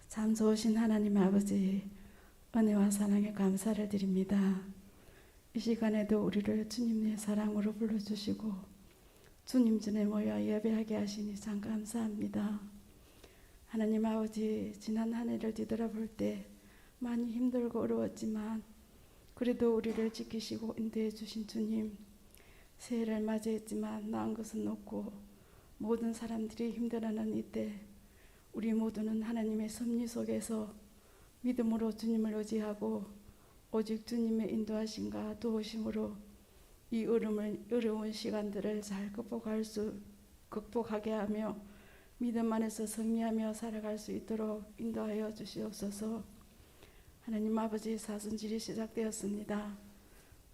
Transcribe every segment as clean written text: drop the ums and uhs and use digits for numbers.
참 좋으신 하나님 아버지, 은혜와 사랑에 감사를 드립니다. 이 시간에도 우리를 주님의 사랑으로 불러주시고 주님 전에 모여 예배하게 하시니 참 감사합니다. 하나님 아버지, 지난 한 해를 뒤돌아볼 때 많이 힘들고 어려웠지만 그래도 우리를 지키시고 인도해 주신 주님, 새해를 맞이했지만 나은 것은 없고 모든 사람들이 힘들어하는 이때 우리 모두는 하나님의 섭리 속에서 믿음으로 주님을 의지하고 오직 주님의 인도하심과 도우심으로 이 어려운 시간들을 잘 극복하게 하며 믿음 안에서 승리하며 살아갈 수 있도록 인도하여 주시옵소서. 하나님 아버지, 사순절이 시작되었습니다.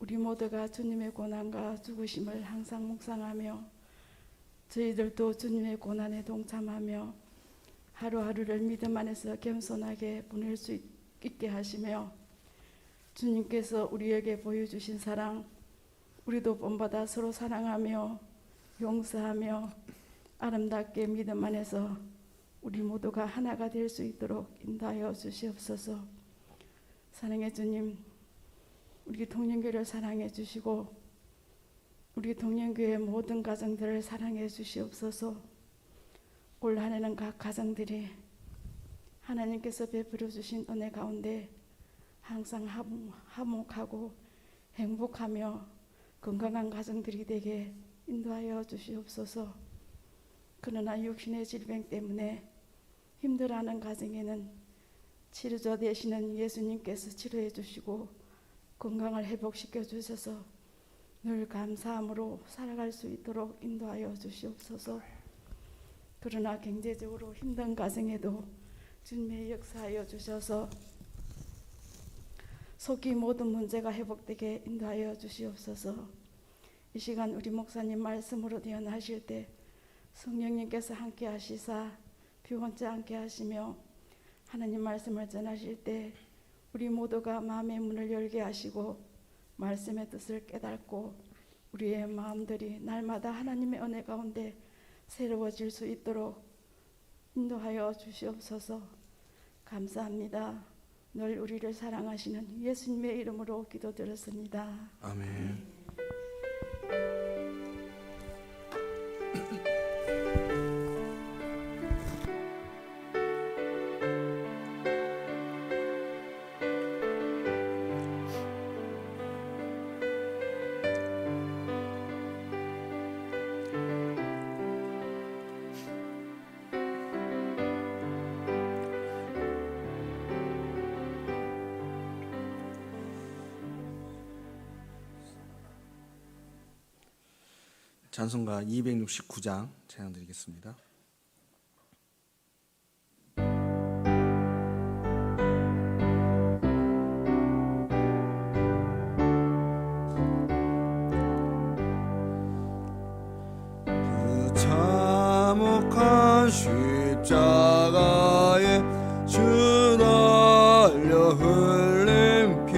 우리 모두가 주님의 고난과 죽으심을 항상 묵상하며 저희들도 주님의 고난에 동참하며 하루하루를 믿음 안에서 겸손하게 보낼 수 있게 하시며 주님께서 우리에게 보여주신 사랑, 우리도 본받아 서로 사랑하며 용서하며 아름답게 믿음 안에서 우리 모두가 하나가 될 수 있도록 인도하여 주시옵소서. 사랑의 주님, 우리 동년교회를 사랑해 주시고 우리 동년교회 모든 가정들을 사랑해 주시옵소서. 올 한 해는 각 가정들이 하나님께서 베풀어 주신 은혜 가운데 항상 화목하고 행복하며 건강한 가정들이 되게 인도하여 주시옵소서. 그러나 육신의 질병 때문에 힘들어하는 가정에는 치료자 되시는 예수님께서 치료해 주시고 건강을 회복시켜 주셔서 늘 감사함으로 살아갈 수 있도록 인도하여 주시옵소서. 그러나 경제적으로 힘든 가정에도 주님의 역사하여 주셔서 속히 모든 문제가 회복되게 인도하여 주시옵소서. 이 시간 우리 목사님 말씀으로 대언하실 때 성령님께서 함께 하시사 피곤치 않게 하시며 하나님 말씀을 전하실 때 우리 모두가 마음의 문을 열게 하시고 말씀의 뜻을 깨닫고 우리의 마음들이 날마다 하나님의 은혜 가운데 새로워질 수 있도록 인도하여 주시옵소서. 감사합니다. 늘 우리를 사랑하시는 예수님의 이름으로 기도드렸습니다. 아멘. 찬송가 269장 찬양 드리겠습니다. 그 참혹한 십자가에 주 달려 흘린 피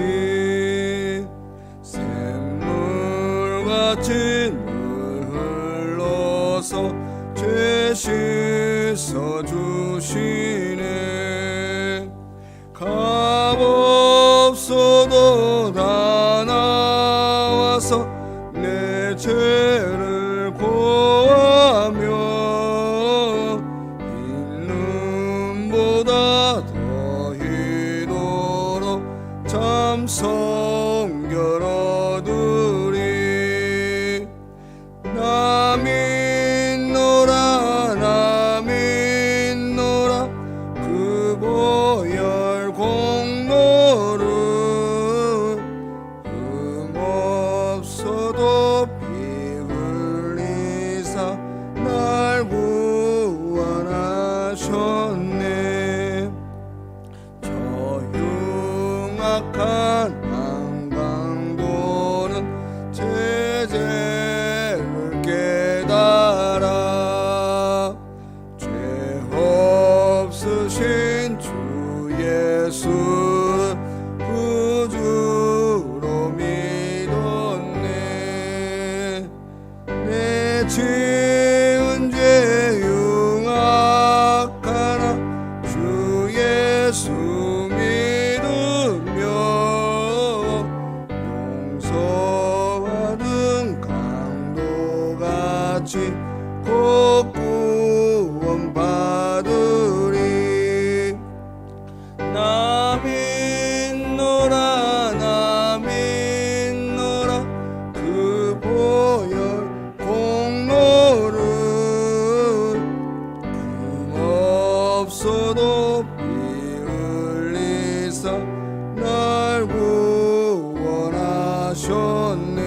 샘물같이 죄 씻어 주시네. 값없어도 다 나와서 내 죄를 고하며 있는보다 더 희도록 참 성결 얻으리. 남이 흠없어도 피 같이 곧 구원받으리. 나 믿노라 나 믿노라 그 보혈 공로를 없어도 피 흘리사 날 구원하셨네.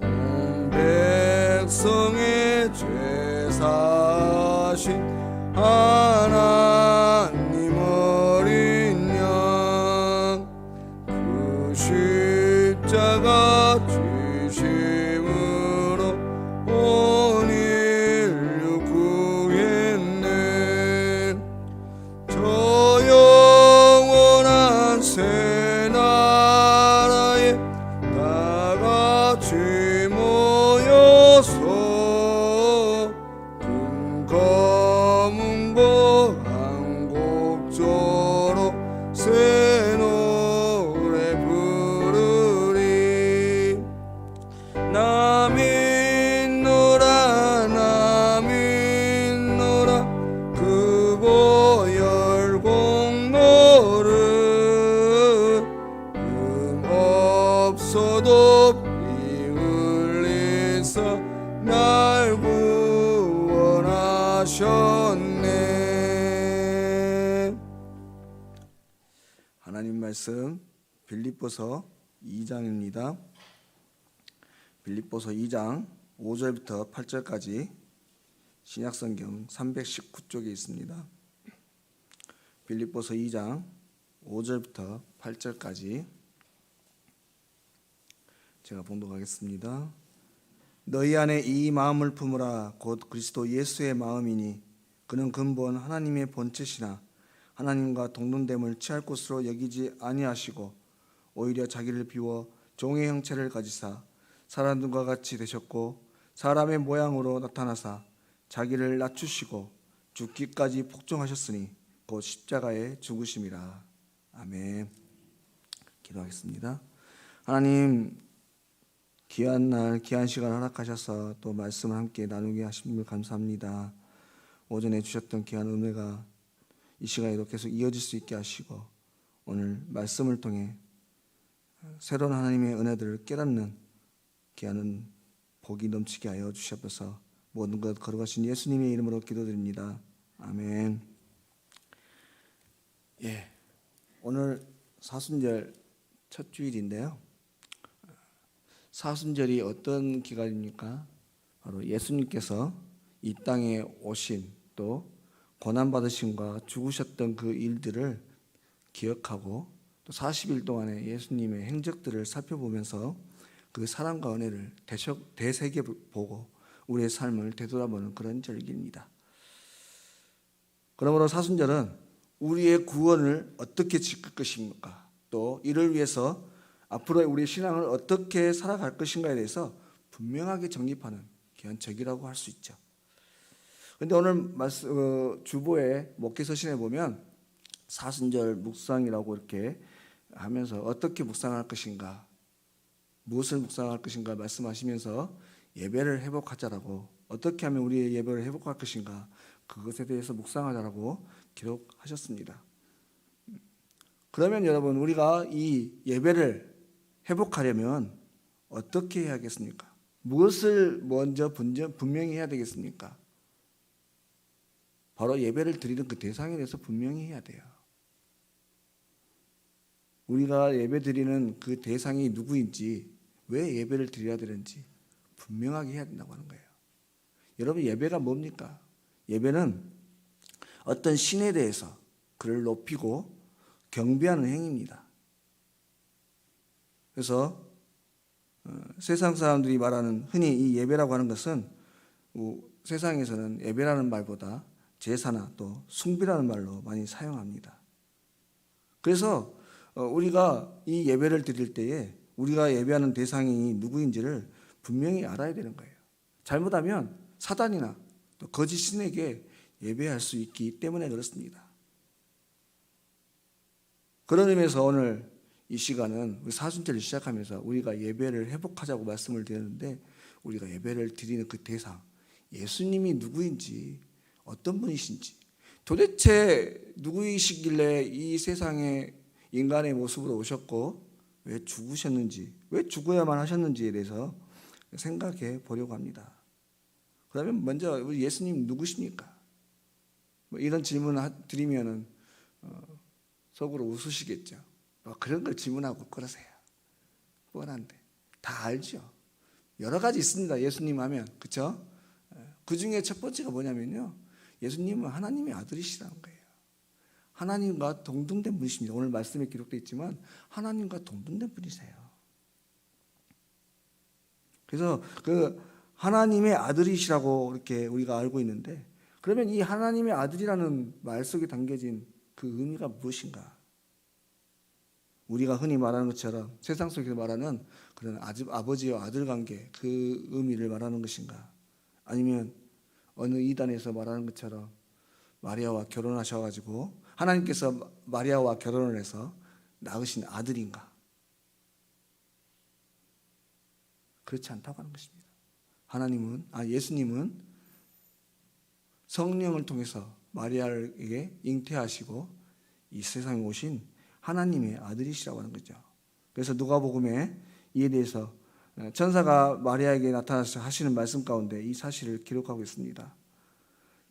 온 백성의 죄 사신 하나님 어린 양 그 십자가 지심으로 온 인류 구했네. 저 영원한 새 나라에 다 같이 모여서 금 검은고 한 곡조로 새 노래 부르리. 나 믿노라 나 믿노라 그 보혈 공로를 없어도 피 흘리사 날 구원하셨네. 하나님 말씀 빌립보서 2장입니다. 빌립보서 2장 5절부터 8절까지 신약성경 319쪽에 있습니다. 빌립보서 2장 5절부터 8절까지 제가 봉독하겠습니다. 너희 안에 이 마음을 품으라. 곧 그리스도 예수의 마음이니 그는 근본 하나님의 본체시나 하나님과 동등됨을 취할 것으로 여기지 아니하시고 오히려 자기를 비워 종의 형체를 가지사 사람들과 같이 되셨고 사람의 모양으로 나타나사 자기를 낮추시고 죽기까지 복종하셨으니 곧 십자가에 죽으심이라. 아멘. 기도하겠습니다. 하나님, 귀한 날 귀한 시간 허락하셔서 또 말씀을 함께 나누게 하심을 감사합니다. 오전에 주셨던 귀한 은혜가 이 시간에도 계속 이어질 수 있게 하시고 오늘 말씀을 통해 새로운 하나님의 은혜들을 깨닫는 귀한 복이 넘치게 하여 주시옵소서. 모든 것 거룩하신 예수님의 이름으로 기도드립니다. 아멘. 오늘 사순절 첫 주일인데요. 사순절이 어떤 기간입니까? 바로 예수님께서 이 땅에 오신 또 고난받으심과 죽으셨던 그 일들을 기억하고 또 40일 동안의 예수님의 행적들을 살펴보면서 그 사랑과 은혜를 되새겨보고 우리의 삶을 되돌아보는 그런 절기입니다. 그러므로 사순절은 우리의 구원을 어떻게 지킬 것입니까? 또 이를 위해서 앞으로의 우리의 신앙을 어떻게 살아갈 것인가에 대해서 분명하게 정립하는 귀한 절기라고 할 수 있죠. 그런데 오늘 주보의 목회서신에 보면 사순절 묵상이라고 이렇게 하면서 어떻게 묵상할 것인가, 무엇을 묵상할 것인가 말씀하시면서 예배를 회복하자라고, 어떻게 하면 우리의 예배를 회복할 것인가 그것에 대해서 묵상하자라고 기록하셨습니다. 그러면 여러분, 우리가 이 예배를 회복하려면 어떻게 해야겠습니까? 무엇을 먼저 분명히 해야 되겠습니까? 바로 예배를 드리는 그 대상에 대해서 분명히 해야 돼요. 우리가 예배 드리는 그 대상이 누구인지, 왜 예배를 드려야 되는지 분명하게 해야 된다고 하는 거예요. 여러분, 예배가 뭡니까? 예배는 어떤 신에 대해서 그를 높이고 경배하는 행위입니다. 그래서 세상 사람들이 말하는 흔히 이 예배라고 하는 것은 세상에서는 예배라는 말보다 제사나 또 숭배라는 말로 많이 사용합니다. 그래서 우리가 이 예배를 드릴 때에 우리가 예배하는 대상이 누구인지를 분명히 알아야 되는 거예요. 잘못하면 사단이나 또 거짓 신에게 예배할 수 있기 때문에 그렇습니다. 그런 의미에서 오늘 이 시간은 사순절을 시작하면서 우리가 예배를 회복하자고 말씀을 드렸는데, 우리가 예배를 드리는 그 대상, 예수님이 누구인지, 어떤 분이신지, 도대체 누구이시길래 이 세상에 인간의 모습으로 오셨고 왜 죽으셨는지, 왜 죽어야만 하셨는지에 대해서 생각해 보려고 합니다. 그러면 먼저 우리 예수님 누구십니까? 뭐 이런 질문을 드리면은 속으로 웃으시겠죠. 뭐 그런 걸 질문하고 그러세요. 뻔한데 다 알죠. 여러 가지 있습니다. 예수님 하면, 그렇죠? 그 중에 첫 번째가 뭐냐면요, 예수님은 하나님의 아들이시라는 거예요. 하나님과 동등된 분이십니다. 오늘 말씀에 기록되어 있지만 하나님과 동등된 분이세요. 그래서 그 하나님의 아들이시라고 이렇게 우리가 알고 있는데, 그러면 이 하나님의 아들이라는 말 속에 담겨진 그 의미가 무엇인가? 우리가 흔히 말하는 것처럼 세상 속에서 말하는 그런 아버지와 아들 관계, 그 의미를 말하는 것인가? 아니면 어느 이단에서 말하는 것처럼 마리아와 결혼하셔가지고 하나님께서 마리아와 결혼을 해서 낳으신 아들인가? 그렇지 않다고 하는 것입니다. 예수님은 성령을 통해서 마리아에게 잉태하시고 이 세상에 오신 하나님의 아들이시라고 하는 거죠. 그래서 누가복음에 이에 대해서 천사가 마리아에게 나타나서 하시는 말씀 가운데 이 사실을 기록하고 있습니다.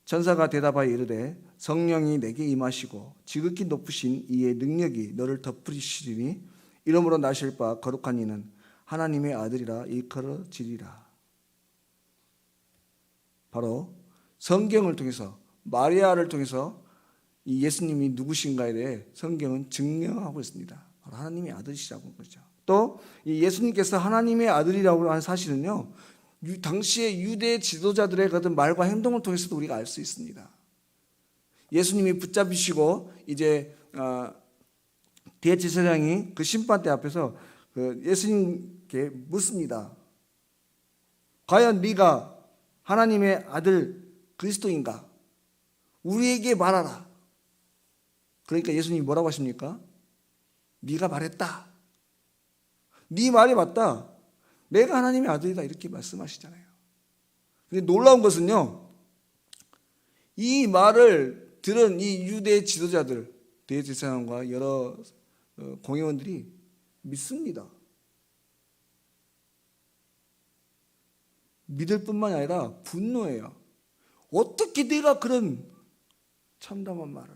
천사가 대답하여 이르되 성령이 내게 임하시고 지극히 높으신 이의 능력이 너를 덮으시리니 이러므로 나실 바 거룩한 이는 하나님의 아들이라 일컬어지리라. 바로 성경을 통해서, 마리아를 통해서 이 예수님이 누구신가에 대해 성경은 증명하고 있습니다. 바로 하나님의 아들이시라고 하는 거죠. 또 이 예수님께서 하나님의 아들이라고 하는 사실은요, 당시의 유대 지도자들의 그런 말과 행동을 통해서도 우리가 알 수 있습니다. 예수님이 붙잡히시고 이제 대제사장이 그 심판대 앞에서 예수님께 묻습니다. 과연 네가 하나님의 아들 그리스도인가? 우리에게 말하라. 그러니까 예수님이 뭐라고 하십니까? 네가 말했다. 네 말이 맞다. 내가 하나님의 아들이다. 이렇게 말씀하시잖아요. 근데 놀라운 것은요, 이 말을 들은 이 유대 지도자들, 대제사장과 여러 공회원들이 믿습니다. 믿을 뿐만이 아니라 분노해요. 어떻게 내가 그런 참담한 말을.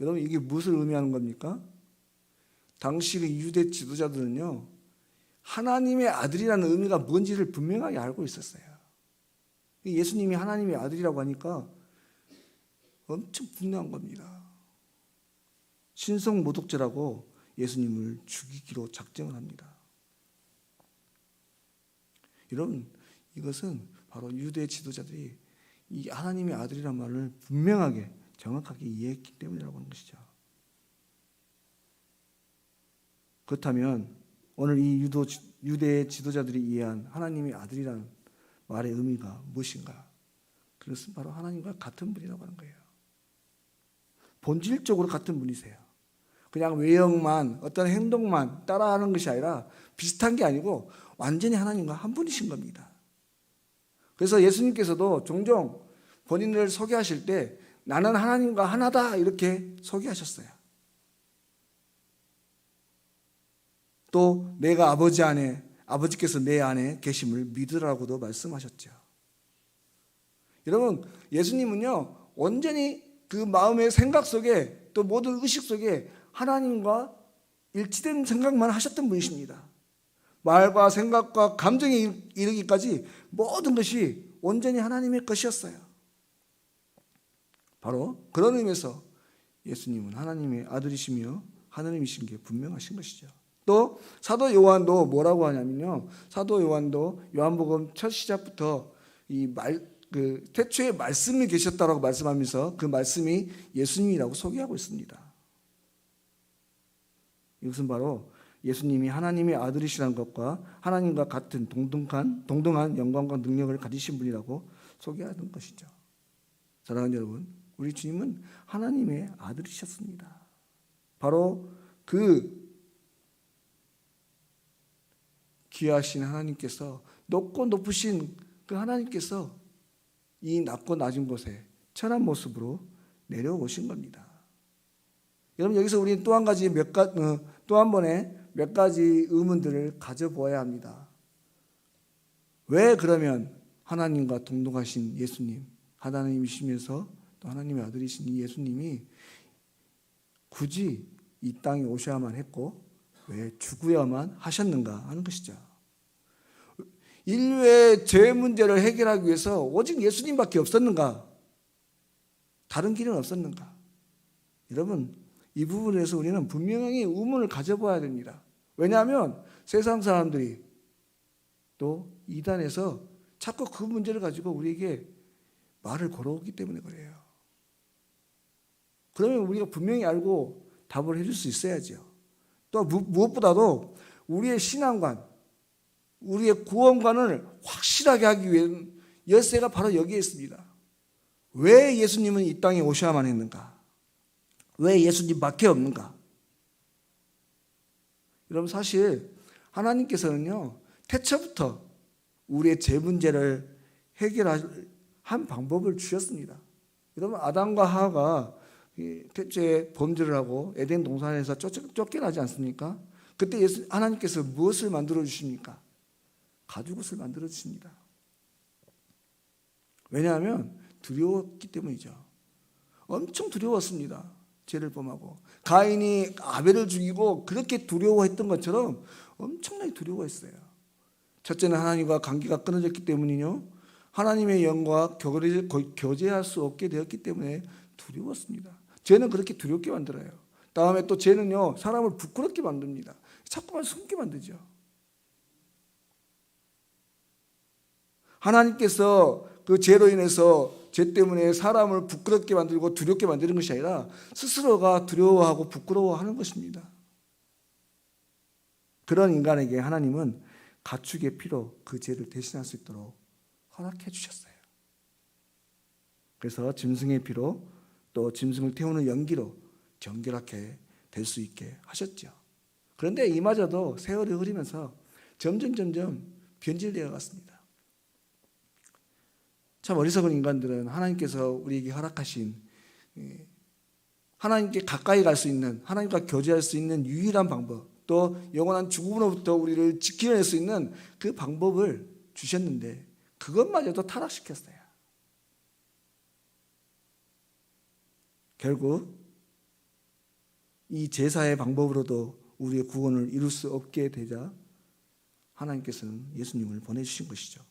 여러분, 이게 무엇을 의미하는 겁니까? 당시 그 유대 지도자들은요, 하나님의 아들이라는 의미가 뭔지를 분명하게 알고 있었어요. 예수님이 하나님의 아들이라고 하니까 엄청 분노한 겁니다. 신성모독죄라고 예수님을 죽이기로 작정을 합니다. 여러분, 이것은 바로 유대 지도자들이 이 하나님의 아들이라는 말을 분명하게 정확하게 이해했기 때문이라고 하는 것이죠. 그렇다면 오늘 이 유대 지도자들이 이해한 하나님의 아들이라는 말의 의미가 무엇인가? 그것은 바로 하나님과 같은 분이라고 하는 거예요. 본질적으로 같은 분이세요. 그냥 외형만, 어떤 행동만 따라하는 것이 아니라 비슷한 게 아니고 완전히 하나님과 한 분이신 겁니다. 그래서 예수님께서도 종종 본인을 소개하실 때 나는 하나님과 하나다 이렇게 소개하셨어요. 또 내가 아버지 안에, 아버지께서 내 안에 계심을 믿으라고도 말씀하셨죠. 여러분, 예수님은요, 온전히 그 마음의 생각 속에, 또 모든 의식 속에 하나님과 일치된 생각만 하셨던 분이십니다. 말과 생각과 감정에 이르기까지 모든 것이 온전히 하나님의 것이었어요. 바로 그런 의미에서 예수님은 하나님의 아들이시며 하나님이신 게 분명하신 것이죠. 또 사도 요한도 뭐라고 하냐면요, 사도 요한도 요한복음 첫 시작부터 태초에 말씀이 계셨다라고 말씀하면서 그 말씀이 예수님이라고 소개하고 있습니다. 이것은 바로 예수님이 하나님의 아들이시라는 것과 하나님과 같은 동등한 영광과 능력을 가지신 분이라고 소개하는 것이죠. 사랑하는 여러분, 우리 주님은 하나님의 아들이셨습니다. 바로 그 귀하신 하나님께서, 높고 높으신 그 하나님께서 이 낮고 낮은 곳에 천한 모습으로 내려오신 겁니다. 여러분, 여기서 우리는 또 한 번의 몇 가지 의문들을 가져보아야 합니다. 왜 그러면 하나님과 동등하신 예수님, 하나님이시면서 또 하나님의 아들이신 이 예수님이 굳이 이 땅에 오셔야만 했고 왜 죽어야만 하셨는가 하는 것이죠. 인류의 죄 문제를 해결하기 위해서 오직 예수님밖에 없었는가? 다른 길은 없었는가? 여러분, 이 부분에서 우리는 분명히 의문을 가져봐야 됩니다. 왜냐하면 세상 사람들이 또 이단에서 자꾸 그 문제를 가지고 우리에게 말을 걸어오기 때문에 그래요. 그러면 우리가 분명히 알고 답을 해줄 수 있어야죠. 또 무엇보다도 우리의 신앙관, 우리의 구원관을 확실하게 하기 위한 열쇠가 바로 여기에 있습니다. 왜 예수님은 이 땅에 오셔야만 했는가? 왜 예수님밖에 없는가? 여러분, 사실 하나님께서는요, 태초부터 우리의 죄 문제를 해결할 한 방법을 주셨습니다. 여러분, 아담과 하와가 태초에 범죄를 하고 에덴 동산에서 쫓겨나지 않습니까? 그때 하나님께서 무엇을 만들어 주십니까? 가죽옷을 만들어 주십니다. 왜냐하면 두려웠기 때문이죠. 엄청 두려웠습니다. 죄를 범하고 가인이 아벨을 죽이고 그렇게 두려워했던 것처럼 엄청나게 두려워했어요. 첫째는 하나님과 관계가 끊어졌기 때문이요, 하나님의 영과 교제할 수 없게 되었기 때문에 두려웠습니다. 죄는 그렇게 두렵게 만들어요. 다음에 또 죄는요, 사람을 부끄럽게 만듭니다. 자꾸만 숨게 만들죠. 하나님께서 그 죄로 인해서 죄 때문에 사람을 부끄럽게 만들고 두렵게 만드는 것이 아니라 스스로가 두려워하고 부끄러워하는 것입니다. 그런 인간에게 하나님은 가축의 피로 그 죄를 대신할 수 있도록 허락해 주셨어요. 그래서 짐승의 피로 또 짐승을 태우는 연기로 정결하게 될 수 있게 하셨죠. 그런데 이마저도 세월이 흐르면서 점점 변질되어 갔습니다. 참 어리석은 인간들은 하나님께서 우리에게 허락하신 하나님께 가까이 갈 수 있는, 하나님과 교제할 수 있는 유일한 방법, 또 영원한 죽음으로부터 우리를 지켜낼 수 있는 그 방법을 주셨는데 그것마저도 타락시켰어요. 결국 이 제사의 방법으로도 우리의 구원을 이룰 수 없게 되자 하나님께서는 예수님을 보내주신 것이죠.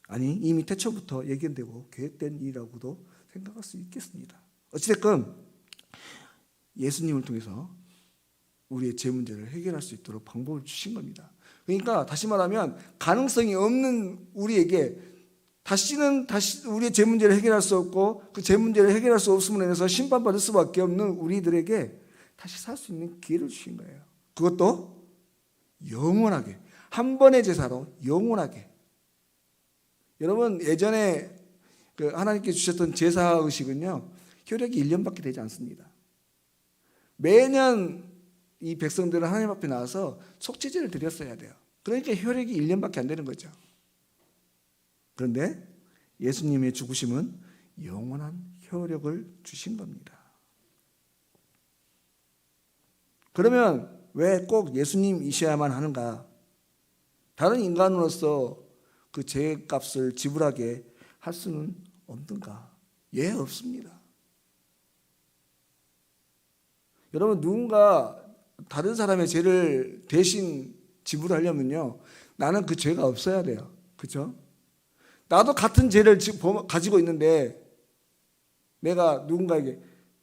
아니, 이미 태초부터 예견되고 계획된 일이라고도 생각할 수 있겠습니다. 어찌됐건 예수님을 통해서 우리의 죄 문제를 해결할 수 있도록 방법을 주신 겁니다. 그러니까 다시 말하면 가능성이 없는 우리에게 다시 우리의 죄 문제를 해결할 수 없고 그 죄 문제를 해결할 수 없음으로 인해서 심판받을 수밖에 없는 우리들에게 다시 살 수 있는 기회를 주신 거예요. 그것도 영원하게, 한 번의 제사로 영원하게. 여러분, 예전에 그 하나님께 주셨던 제사 의식은요, 효력이 1년밖에 되지 않습니다. 매년 이 백성들은 하나님 앞에 나와서 속죄제를 드렸어야 돼요. 그러니까 효력이 1년밖에 안 되는 거죠. 그런데 예수님의 죽으심은 영원한 효력을 주신 겁니다. 그러면 왜 꼭 예수님이셔야만 하는가? 다른 인간으로서 그 죄값을 지불하게 할 수는 없는가? 예, 없습니다. 여러분, 누군가 다른 사람의 죄를 대신 지불하려면요, 나는 그 죄가 없어야 돼요. 그렇죠? 나도 같은 죄를 가지고 있는데 내가 누군가에게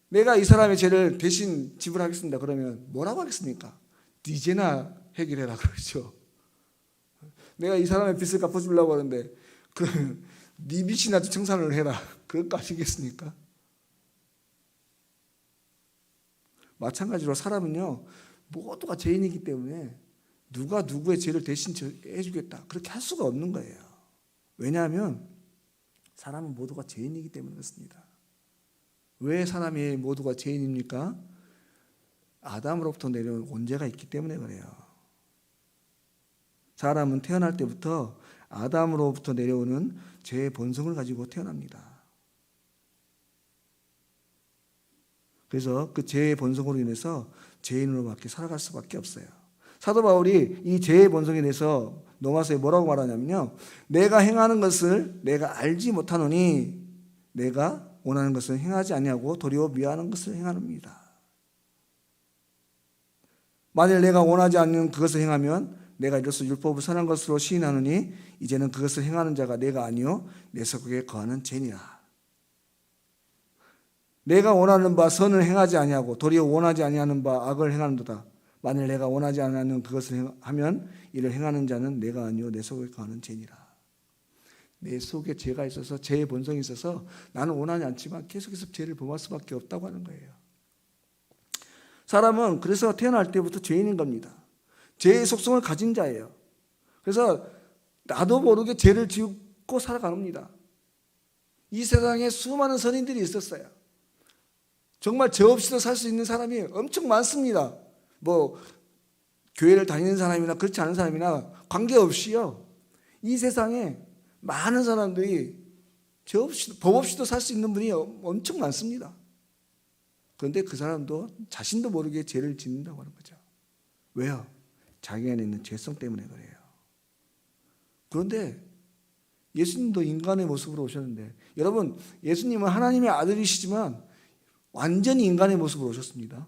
내가 이 사람의 죄를 대신 지불하겠습니다. 그러면 뭐라고 하겠습니까? 네 죄나 해결해라 그러죠. 내가 이 사람의 빚을 갚아주려고 하는데 그러면 네 빚이나 청산을 해라. 그럴 거 아시겠습니까? 마찬가지로 사람은요, 모두가 죄인이기 때문에 누가 누구의 죄를 대신 해주겠다 그렇게 할 수가 없는 거예요. 왜냐하면 사람은 모두가 죄인이기 때문에 그렇습니다. 왜 사람이 모두가 죄인입니까? 아담으로부터 내려온 원죄가 있기 때문에 그래요. 사람은 태어날 때부터 아담으로부터 내려오는 죄의 본성을 가지고 태어납니다. 그래서 그 죄의 본성으로 인해서 죄인으로밖에 살아갈 수밖에 없어요. 사도 바울이 이 죄의 본성에 대해서 로마서에 뭐라고 말하냐면요, 내가 행하는 것을 내가 알지 못하노니 내가 원하는 것을 행하지 아니하고 도리어 미워하는 것을 행하느니라. 만일 내가 원하지 않는 그것을 행하면 내가 이로써 율법을 선한 것으로 시인하느니 이제는 그것을 행하는 자가 내가 아니요 내 속에 거하는 죄니라. 내가 원하는 바 선을 행하지 아니하고 도리어 원하지 아니하는 바 악을 행하는도다. 만일 내가 원하지 않는 그것을 하면 이를 행하는 자는 내가 아니요 내 속에 거하는 죄니라. 내 속에 죄가 있어서 죄의 본성이 있어서 나는 원하지 않지만 계속해서 죄를 범할 수밖에 없다고 하는 거예요. 사람은 그래서 태어날 때부터 죄인인 겁니다. 죄의 속성을 가진 자예요. 그래서 나도 모르게 죄를 짓고 살아갑니다. 이 세상에 수많은 선인들이 있었어요. 정말 죄 없이도 살 수 있는 사람이 엄청 많습니다. 뭐 교회를 다니는 사람이나 그렇지 않은 사람이나 관계없이요, 이 세상에 많은 사람들이 죄 없이도 법 없이도 살 수 있는 분이 엄청 많습니다. 그런데 그 사람도 자신도 모르게 죄를 짓는다고 하는 거죠. 왜요? 자기 안에 있는 죄성 때문에 그래요. 그런데 예수님도 인간의 모습으로 오셨는데, 여러분, 예수님은 하나님의 아들이시지만 완전히 인간의 모습으로 오셨습니다.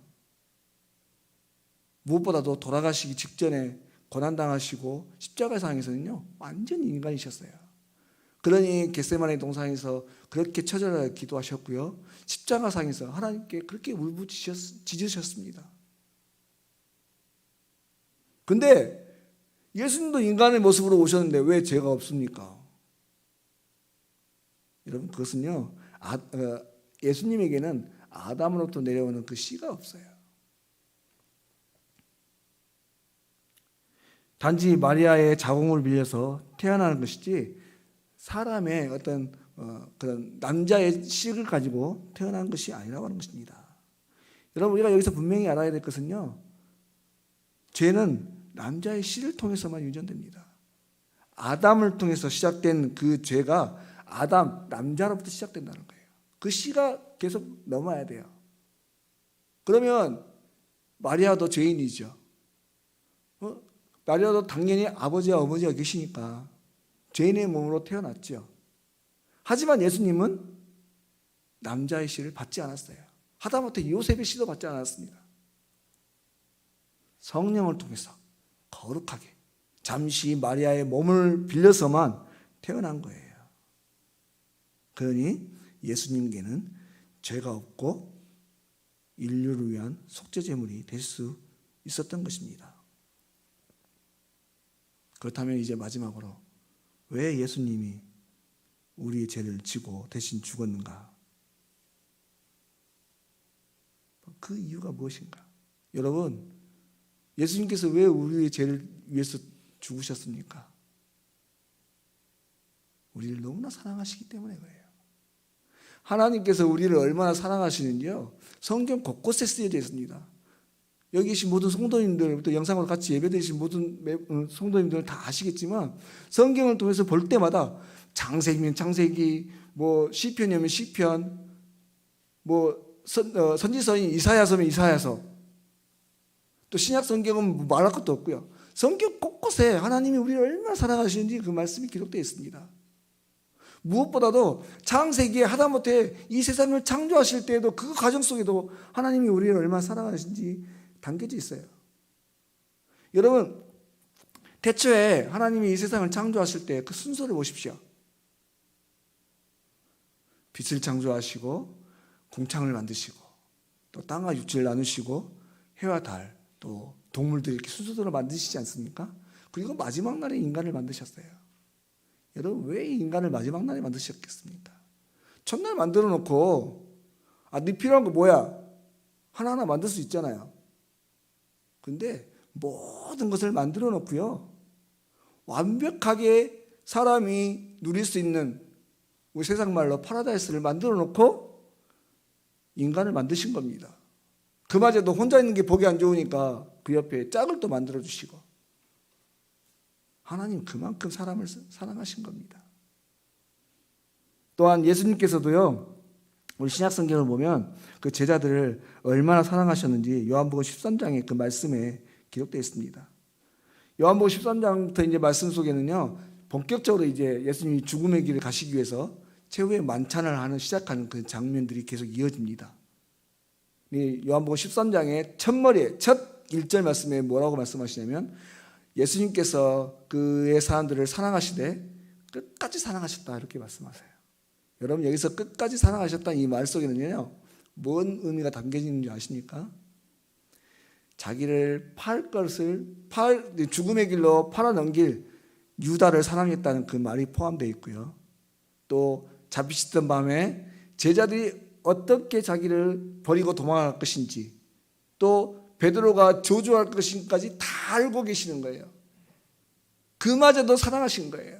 무엇보다도 돌아가시기 직전에 고난당하시고 십자가상에서는요 완전히 인간이셨어요. 그러니 겟세마네 동산에서 그렇게 처절하게 기도하셨고요, 십자가상에서 하나님께 그렇게 울부짖으셨습니다. 근데 예수님도 인간의 모습으로 오셨는데 왜 죄가 없습니까? 여러분, 그것은요, 예수님에게는 아담으로부터 내려오는 그 씨가 없어요. 단지 마리아의 자궁을 빌려서 태어나는 것이지 사람의 어떤 그런 남자의 씨를 가지고 태어난 것이 아니라고 하는 것입니다. 여러분, 우리가 여기서 분명히 알아야 될 것은요, 죄는 남자의 씨를 통해서만 유전됩니다. 아담을 통해서 시작된 그 죄가 아담, 남자로부터 시작된다는 거예요. 그 씨가 계속 넘어야 돼요. 그러면 마리아도 죄인이죠. 마리아도 당연히 아버지와 어머니가 계시니까 죄인의 몸으로 태어났죠. 하지만 예수님은 남자의 씨를 받지 않았어요. 하다못해 요셉의 씨도 받지 않았습니다. 성령을 통해서 거룩하게 잠시 마리아의 몸을 빌려서만 태어난 거예요. 그러니 예수님께는 죄가 없고 인류를 위한 속죄 제물이 될 수 있었던 것입니다. 그렇다면 이제 마지막으로 왜 예수님이 우리의 죄를 지고 대신 죽었는가? 그 이유가 무엇인가? 여러분, 예수님께서 왜 우리의 죄를 위해서 죽으셨습니까? 우리를 너무나 사랑하시기 때문에 그래요. 하나님께서 우리를 얼마나 사랑하시는지요, 성경 곳곳에 쓰여져 있습니다. 여기 계신 모든 성도님들, 또 영상으로 같이 예배드리신 모든 성도님들은 다 아시겠지만 성경을 통해서 볼 때마다 창세기면 창세기, 뭐 시편이면 시편, 뭐 선지서인 이사야서면 이사야서, 또 신약 성경은 말할 것도 없고요. 성경 곳곳에 하나님이 우리를 얼마나 사랑하시는지 그 말씀이 기록되어 있습니다. 무엇보다도 창세기에 하다못해 이 세상을 창조하실 때에도 그 과정 속에도 하나님이 우리를 얼마나 사랑하시는지 담겨져 있어요. 여러분, 태초에 하나님이 이 세상을 창조하실 때 그 순서를 보십시오. 빛을 창조하시고 공창을 만드시고 또 땅과 육지를 나누시고 해와 달, 또 동물들, 이렇게 순서대로 만드시지 않습니까? 그리고 마지막 날에 인간을 만드셨어요. 여러분, 왜 인간을 마지막 날에 만드셨겠습니까? 첫날 만들어 놓고 네 필요한 거 뭐야? 하나하나 만들 수 있잖아요. 근데 모든 것을 만들어 놓고요, 완벽하게 사람이 누릴 수 있는, 우리 세상 말로 파라다이스를 만들어 놓고 인간을 만드신 겁니다. 그마저도 혼자 있는 게 보기 안 좋으니까 그 옆에 짝을 또 만들어 주시고, 하나님 그만큼 사람을 사랑하신 겁니다. 또한 예수님께서도요, 우리 신약 성경을 보면 그 제자들을 얼마나 사랑하셨는지 요한복음 13장의 그 말씀에 기록되어 있습니다. 요한복음 13장부터 이제 말씀 속에는요, 본격적으로 이제 예수님이 죽음의 길을 가시기 위해서 최후의 만찬을 시작하는 그 장면들이 계속 이어집니다. 요한복음 13장의 첫머리에 첫 1절 말씀에 뭐라고 말씀하시냐면, 예수님께서 그의 사람들을 사랑하시되 끝까지 사랑하셨다, 이렇게 말씀하세요. 여러분, 여기서 끝까지 사랑하셨다는 이 말 속에는요, 뭔 의미가 담겨지는 줄 아십니까? 자기를 죽음의 길로 팔아넘길 유다를 사랑했다는 그 말이 포함되어 있고요. 또 잡히시던 밤에 제자들이 어떻게 자기를 버리고 도망갈 것인지, 또 베드로가 저주할 것인지까지 다 알고 계시는 거예요. 그마저도 사랑하신 거예요.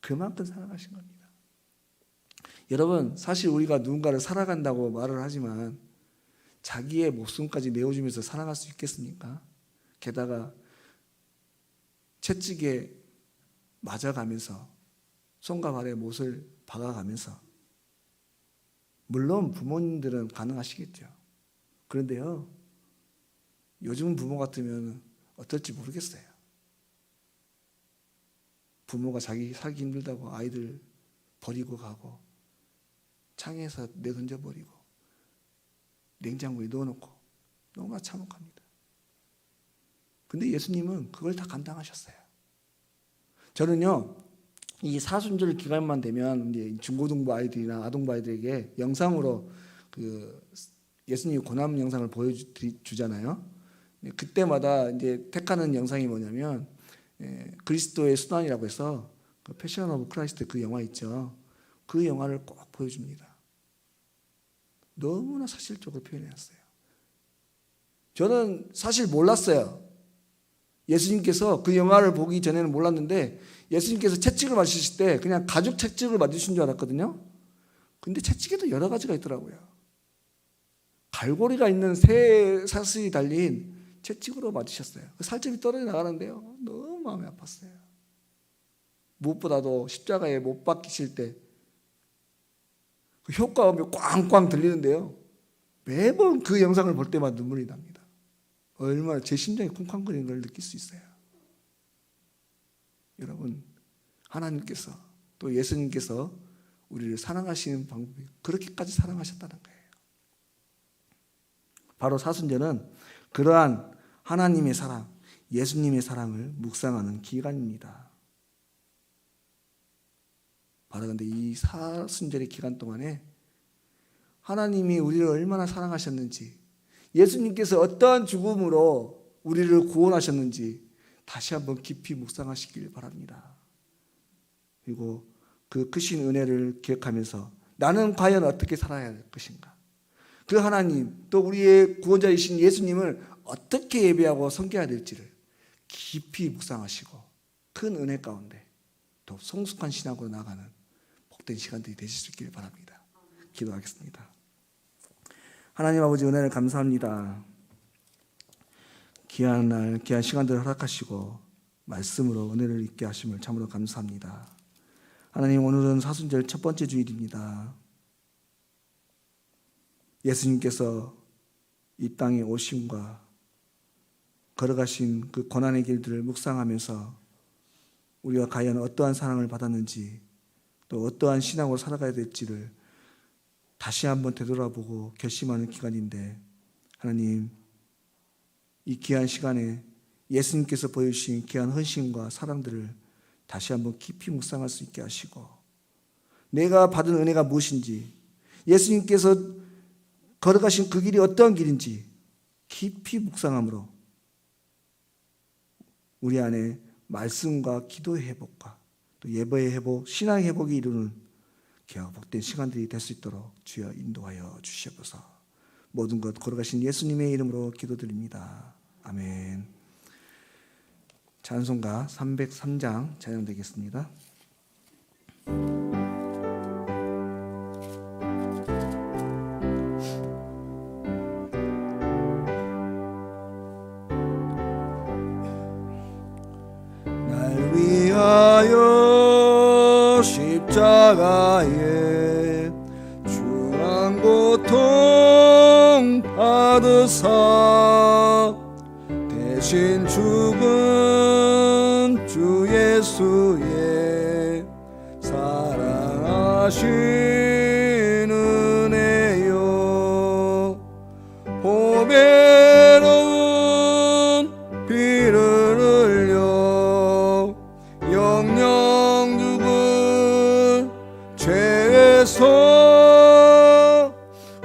그만큼 사랑하신 겁니다. 여러분, 사실 우리가 누군가를 사랑한다고 말을 하지만 자기의 목숨까지 내어주면서 사랑할 수 있겠습니까? 게다가 채찍에 맞아가면서 손과 발에 못을 박아가면서. 물론 부모님들은 가능하시겠죠. 그런데요, 요즘 부모 같으면 어떨지 모르겠어요. 부모가 자기 살기 힘들다고 아이들 버리고 가고, 창에서 내던져버리고, 냉장고에 넣어놓고, 너무나 참혹합니다. 근데 예수님은 그걸 다 감당하셨어요. 저는요, 이 사순절 기간만 되면 이제 중고등부 아이들이나 아동부 아이들에게 영상으로 그 예수님의 고난 영상을 보여주잖아요. 그때마다 이제 택하는 영상이 뭐냐면, 그리스도의 순환이라고 해서 그 패션 오브 크라이스트 그 영화 있죠. 그 영화를 꼭 보여줍니다. 너무나 사실적으로 표현해놨어요. 저는 사실 몰랐어요. 예수님께서 그 영화를 보기 전에는 몰랐는데, 예수님께서 채찍을 맞으실 때 그냥 가죽 채찍을 맞으신 줄 알았거든요. 근데 채찍에도 여러 가지가 있더라고요. 갈고리가 있는 새 사슬이 달린 채찍으로 맞으셨어요. 살점이 떨어져 나가는데요, 너무 마음이 아팠어요. 무엇보다도 십자가에 못 박히실 때 그 효과음이 꽝꽝 들리는데요, 매번 그 영상을 볼 때마다 눈물이 납니다. 얼마나 제 심장이 쿵쾅거리는 걸 느낄 수 있어요. 여러분, 하나님께서 또 예수님께서 우리를 사랑하시는 방법이 그렇게까지 사랑하셨다는 거예요. 바로 사순절은 그러한 하나님의 사랑, 예수님의 사랑을 묵상하는 기간입니다. 바로 근데 이 사순절의 기간 동안에 하나님이 우리를 얼마나 사랑하셨는지, 예수님께서 어떠한 죽음으로 우리를 구원하셨는지 다시 한번 깊이 묵상하시길 바랍니다. 그리고 그 크신 은혜를 기억하면서 나는 과연 어떻게 살아야 할 것인가, 그 하나님 또 우리의 구원자이신 예수님을 어떻게 예배하고 섬겨야 될지를 깊이 묵상하시고 큰 은혜 가운데 더 성숙한 신앙으로 나가는 복된 시간들이 되실 수 있기를 바랍니다. 기도하겠습니다. 하나님 아버지, 은혜를 감사합니다. 귀한 날, 귀한 시간들을 허락하시고 말씀으로 은혜를 있게 하심을 참으로 감사합니다. 하나님, 오늘은 사순절 첫 번째 주일입니다. 예수님께서 이 땅에 오심과 걸어가신 그 고난의 길들을 묵상하면서 우리가 과연 어떠한 사랑을 받았는지, 또 어떠한 신앙으로 살아가야 될지를 다시 한번 되돌아보고 결심하는 기간인데, 하나님, 이 귀한 시간에 예수님께서 보여주신 귀한 헌신과 사랑들을 다시 한번 깊이 묵상할 수 있게 하시고, 내가 받은 은혜가 무엇인지, 예수님께서 걸어가신 그 길이 어떠한 길인지 깊이 묵상함으로 우리 안에 말씀과 기도의 회복과 또 예배의 회복, 신앙의 회복이 이루는 귀하고 복된 시간들이 될 수 있도록 주여 인도하여 주시옵소서. 모든 것 걸어가신 예수님의 이름으로 기도드립니다. 아멘. 찬송가 303장 찬양되겠습니다. 받으사 대신 죽은 주 예수의 사랑하신 은혜요 보배로운 피를 흘려 영영 죽은 죄에서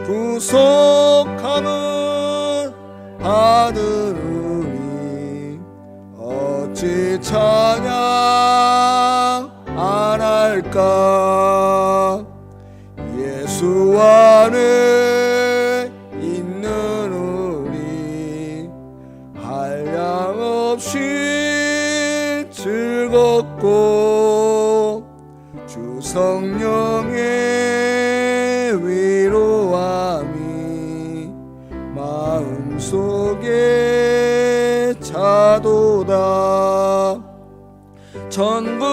구속함을 받으니 어찌 찬양 안 할까 예수 안에 있는 우리 한량없이 즐겁고 주 성령의 위로함이 마음속에 차도다 천국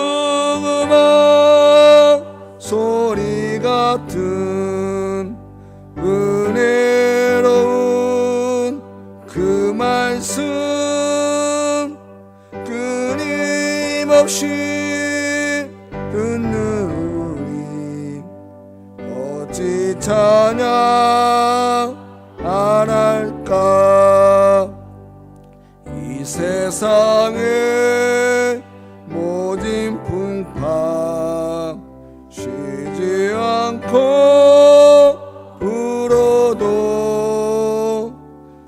음악 소리 같은 은혜로운 그 말씀 끊임없이 듣는 우리 어찌 찬양 안 할까 이 세상의 모진 풍파 쉬지 않고 불어도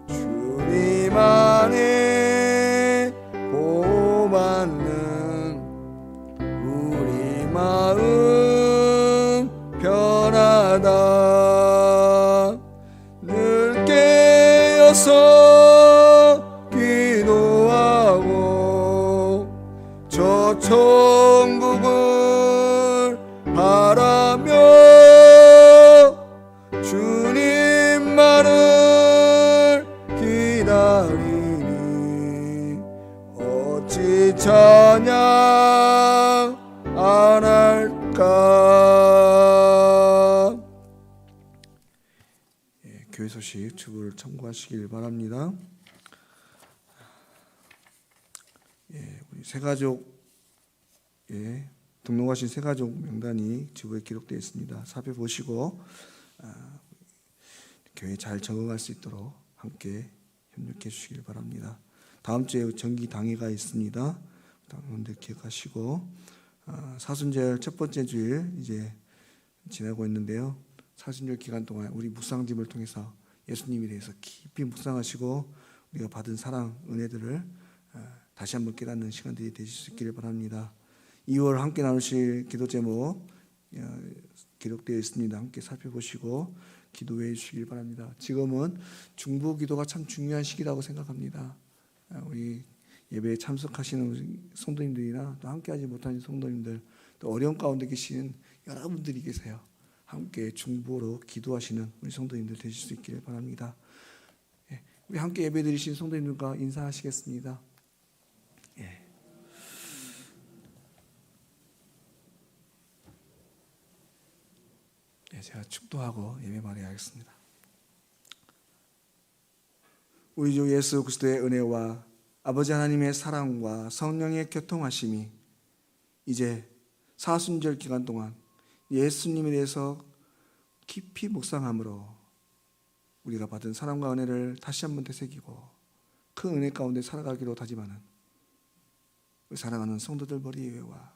주님 안에 보호받는 우리 마음 편하다 늘 깨어서 기도하고 저 천국을 바라며 주님 말을 기다리니 어찌 찬양 안 할까 교회 소식 주부를 참고하시길 바랍니다. 우리 새가족 등록하신 새가족 명단이 주부에 기록되어 있습니다. 살펴보시고 교회에 잘 적응할 수 있도록 함께 협력해 주시길 바랍니다. 다음 주에 정기 당회가 있습니다. 당원들 기억하시고 사순절 첫 번째 주일 이제 지나고 있는데요. 사순절 기간 동안 우리 묵상집을 통해서 예수님에 대해서 깊이 묵상하시고 우리가 받은 사랑, 은혜들을 다시 한번 깨닫는 시간들이 되실 수 있기를 바랍니다. 2월 함께 나누실 기도 제목 기록되어 있습니다. 함께 살펴보시고 기도해 주시길 바랍니다. 지금은 중보 기도가 참 중요한 시기라고 생각합니다. 우리 예배에 참석하시는 우리 성도님들이나 또 함께하지 못하는 성도님들 또 어려움 가운데 계시는 여러분들이 계세요. 함께 중보로 기도하시는 우리 성도님들 되실 수 있기를 바랍니다. 우리 함께 예배드리신 성도님들과 인사하시겠습니다. 제가 축도하고 예배 마련하겠습니다. 우리 주 예수 그리스도의 은혜와 아버지 하나님의 사랑과 성령의 교통하심이 이제 사순절 기간 동안 예수님에 대해서 깊이 묵상함으로 우리가 받은 사랑과 은혜를 다시 한번 되새기고 그 은혜 가운데 살아가기로 다짐하는 우리 사랑하는 성도들 머리 위와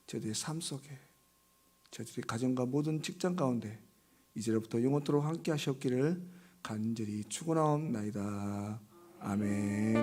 저희들의 삶 속에 저희들의 가정과 모든 직장 가운데 이제로부터 영원토록 함께 하시옵기를 간절히 축원하옵나이다. 아멘.